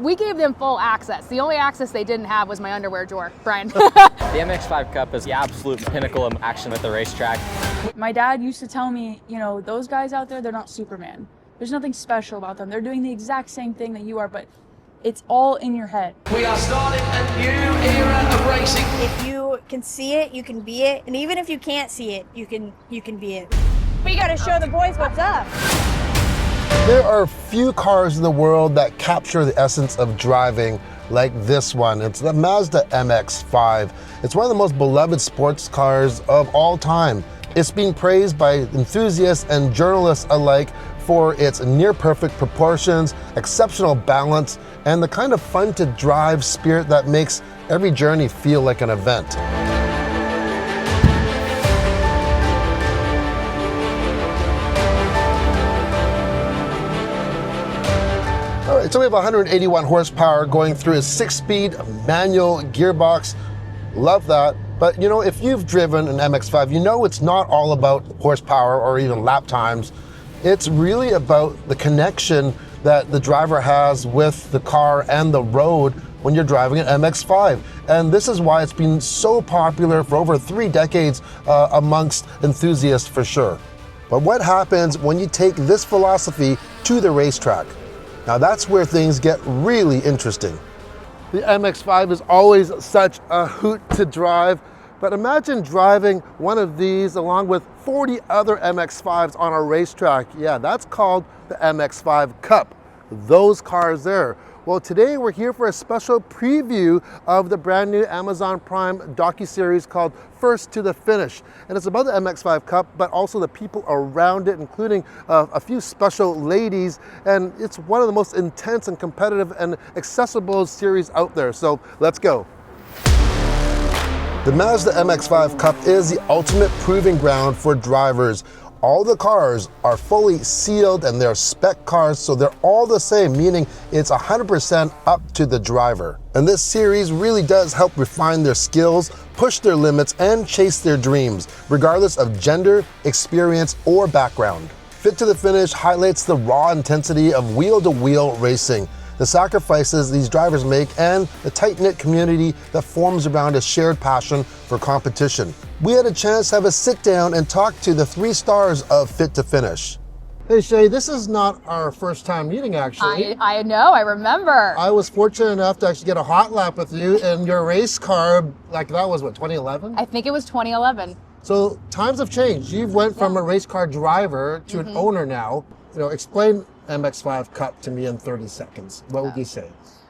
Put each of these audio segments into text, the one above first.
We gave them full access. The only access they didn't have was my underwear drawer, Brian. The MX-5 Cup is the absolute pinnacle of action at the racetrack. My dad used to tell me, you know, those guys out there, they're not Superman. There's nothing special about them. They're doing the exact same thing that you are, but it's all in your head. We are starting a new era of racing. If you can see it, you can be it. And even if you can't see it, you can be it. We got to show the boys what's up. There are few cars in the world that capture the essence of driving like this one. It's the Mazda MX-5. It's one of the most beloved sports cars of all time. It's being praised by enthusiasts and journalists alike for its near-perfect proportions, exceptional balance, and the kind of fun-to-drive spirit that makes every journey feel like an event. All right, so we have 181 horsepower going through a 6-speed manual gearbox. Love that. But you know, if you've driven an MX-5, you know it's not all about horsepower or even lap times. It's really about the connection that the driver has with the car and the road when you're driving an MX-5. And this is why it's been so popular for over 3 decades amongst enthusiasts for sure. But what happens when you take this philosophy to the racetrack? Now that's where things get really interesting. The MX-5 is always such a hoot to drive, but imagine driving one of these along with 40 other MX-5s on a racetrack. Yeah, that's called the MX-5 Cup. Those cars there. Well, today we're here for a special preview of the brand new Amazon Prime docuseries called First to the Finish. And it's about the MX-5 Cup, but also the people around it, including a few special ladies. And it's one of the most intense and competitive and accessible series out there. So let's go. The Mazda MX-5 Cup is the ultimate proving ground for drivers. All the cars are fully sealed and they're spec cars, so they're all the same, meaning it's 100% up to the driver. And this series really does help refine their skills, push their limits, and chase their dreams, regardless of gender, experience, or background. Fit to the Finish highlights the raw intensity of wheel-to-wheel racing, the sacrifices these drivers make, and the tight-knit community that forms around a shared passion for competition. We had a chance to have a sit down and talk to the 3 stars of Fit to Finish. Hey Shay, this is not our first time meeting actually. I know, I remember. I was fortunate enough to actually get a hot lap with you in your race car, like that was what, 2011? I think it was 2011. So times have changed. You've went from a race car driver to an owner now. You know, explain MX-5 Cup to me in 30 seconds. What would you say?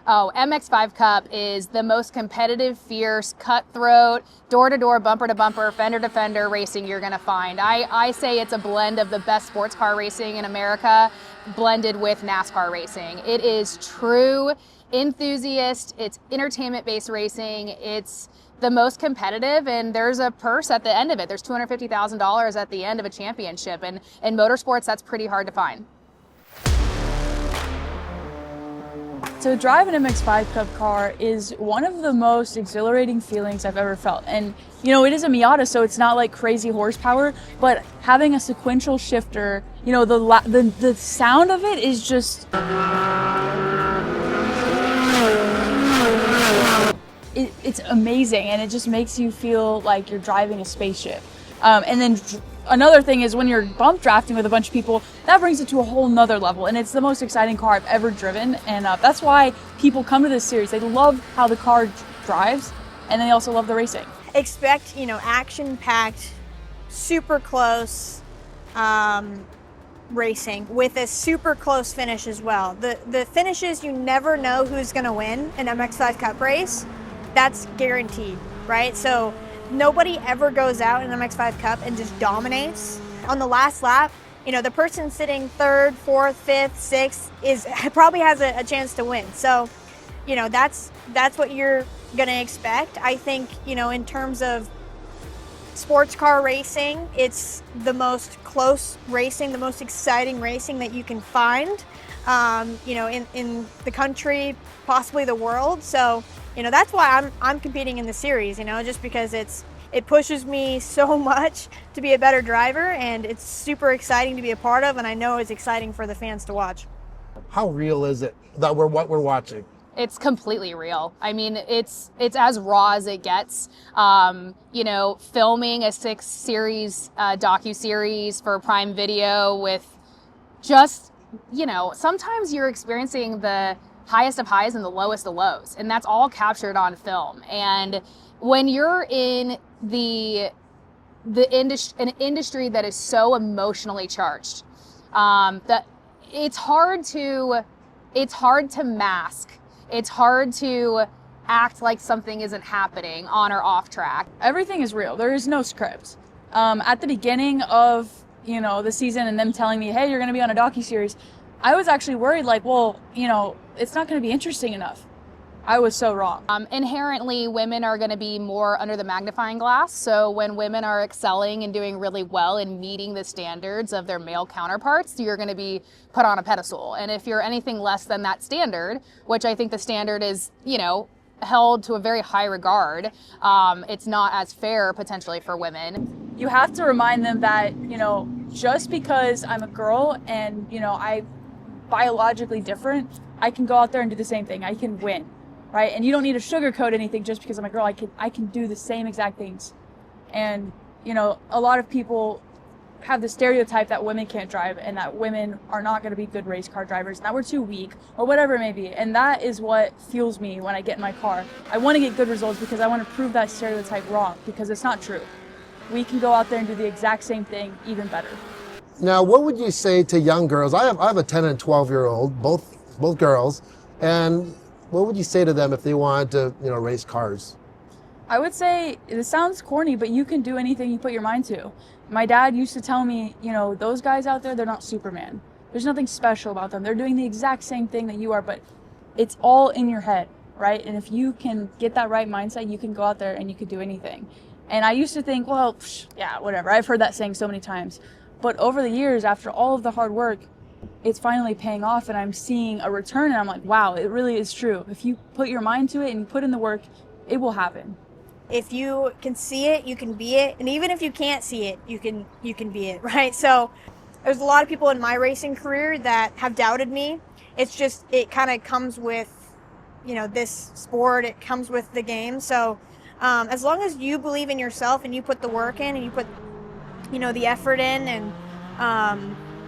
Oh, MX-5 Cup is the most competitive, fierce, cutthroat, door-to-door, bumper-to-bumper, fender-to-fender racing you're going to find. I say it's a blend of the best sports car racing in America blended with NASCAR racing. It is true enthusiast, it's entertainment-based racing, it's the most competitive, and there's a purse at the end of it. There's $250,000 at the end of a championship, and in motorsports, that's pretty hard to find. To drive an MX-5 Cup car is one of the most exhilarating feelings I've ever felt. And, you know, it is a Miata, so it's not like crazy horsepower, but having a sequential shifter, you know, the sound of it is just... It's amazing, and it just makes you feel like you're driving a spaceship. And then another thing is when you're bump drafting with a bunch of people, that brings it to a whole nother level. And it's the most exciting car I've ever driven. And that's why people come to this series. They love how the car drives, and they also love the racing. Expect, you know, action-packed, super close racing with a super close finish as well. The finishes, you never know who's going to win an MX-5 Cup race. That's guaranteed, right? So nobody ever goes out in an MX-5 Cup and just dominates. On the last lap, you know, the person sitting 3rd, 4th, 5th, 6th probably has a chance to win. So, you know, that's what you're gonna expect. I think, you know, in terms of sports car racing, it's the most close racing, the most exciting racing that you can find, you know, in the country, possibly the world. So, you know, that's why I'm competing in the series, you know, just because it pushes me so much to be a better driver, and it's super exciting to be a part of, and I know it's exciting for the fans to watch. How real is it that what we're watching? It's completely real. I mean, it's as raw as it gets. You know, filming a 6-series docuseries for Prime Video with just, you know, sometimes you're experiencing the highest of highs and the lowest of lows, and that's all captured on film. And when you're in an industry that is so emotionally charged, that it's hard to mask. It's hard to act like something isn't happening on or off track. Everything is real. There is no script. At the beginning of, you know, the season and them telling me, hey, you're going to be on a docuseries, I was actually worried, like, well, you know, it's not going to be interesting enough. I was so wrong. Inherently, women are going to be more under the magnifying glass. So when women are excelling and doing really well and meeting the standards of their male counterparts, you're going to be put on a pedestal. And if you're anything less than that standard, which I think the standard is, you know, held to a very high regard, it's not as fair potentially for women. You have to remind them that, you know, just because I'm a girl and, you know, I'm biologically different, I can go out there and do the same thing. I can win. Right? And you don't need to sugarcoat anything just because I'm a girl. I can do the same exact things. And, you know, a lot of people have the stereotype that women can't drive and that women are not going to be good race car drivers, and that we're too weak or whatever it may be. And that is what fuels me when I get in my car. I want to get good results because I want to prove that stereotype wrong, because it's not true. We can go out there and do the exact same thing, even better. Now, what would you say to young girls? I have a 10 and 12-year-old, both girls, and what would you say to them if they wanted to, you know, race cars? I would say, it sounds corny, but you can do anything you put your mind to. My dad used to tell me, you know, those guys out there, they're not Superman. There's nothing special about them. They're doing the exact same thing that you are, but it's all in your head, right? And if you can get that right mindset, you can go out there and you can do anything. And I used to think, well, yeah, whatever. I've heard that saying so many times. But over the years, after all of the hard work, it's finally paying off, and I'm seeing a return, and I'm like, wow, it really is true. If you put your mind to it and you put in the work, it will happen. If you can see it, you can be it. And even if you can't see it, you can be it, right? So there's a lot of people in my racing career that have doubted me. It's just, it kind of comes with, you know, this sport, it comes with the game. So as long as you believe in yourself and you put the work in and you put, you know, the effort in,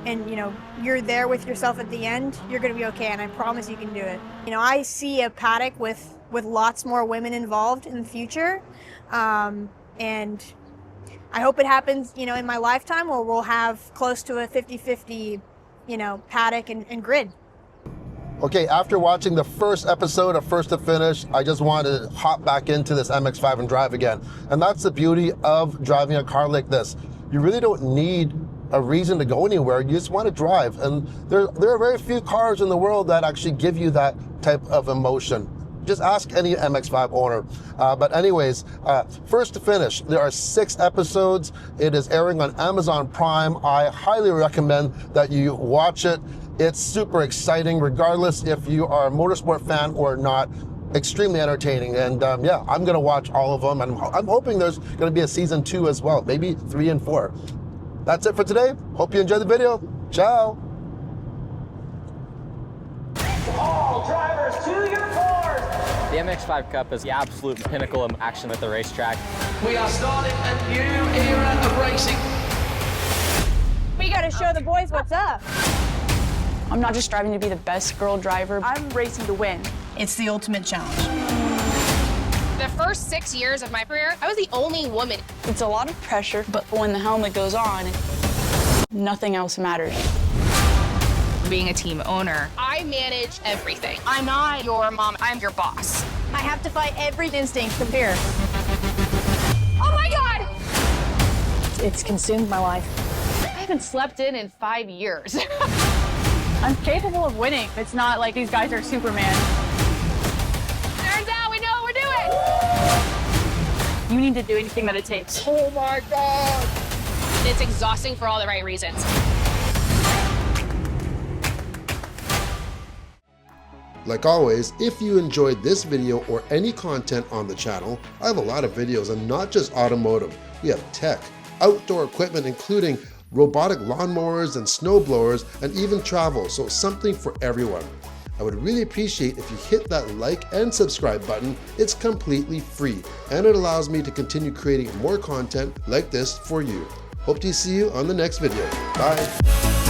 and you know, you're there with yourself at the end, you're going to be okay, and I promise you can do it. You know, I see a paddock with lots more women involved in the future, and I hope it happens, you know, in my lifetime, where we'll have close to a 50-50, you know, paddock and grid. Okay, after watching the first episode of First to Finish, I just wanted to hop back into this MX-5 and drive again. And that's the beauty of driving a car like this. You really don't need a reason to go anywhere. You just want to drive. And there are very few cars in the world that actually give you that type of emotion. Just ask any MX-5 owner. But anyways, First to Finish, there are 6 episodes. It is airing on Amazon Prime. I highly recommend that you watch it. It's super exciting, regardless if you are a motorsport fan or not. Extremely entertaining. And yeah, I'm going to watch all of them. And I'm hoping there's going to be a season 2 as well, maybe 3 and 4. That's it for today. Hope you enjoyed the video. Ciao. All drivers to your board. The MX-5 Cup is the absolute pinnacle of action at the racetrack. We are starting a new era of racing. We got to show the boys what's up. I'm not just driving to be the best girl driver. I'm racing to win. It's the ultimate challenge. The first 6 years of my career, I was the only woman. It's a lot of pressure, but when the helmet goes on, nothing else matters. Being a team owner, I manage everything. I'm not your mom, I'm your boss. I have to fight every instinct from here. Oh my God! It's consumed my life. I haven't slept in 5 years. I'm capable of winning. It's not like these guys are Superman. Turns out we know what we're doing. You need to do anything that it takes. Oh my God. It's exhausting for all the right reasons. Like always, if you enjoyed this video or any content on the channel, I have a lot of videos, and not just automotive. We have tech, outdoor equipment, including robotic lawnmowers and snow blowers, and even travel, so something for everyone. I would really appreciate if you hit that like and subscribe button. It's completely free, and it allows me to continue creating more content like this for you. Hope to see you on the next video. Bye.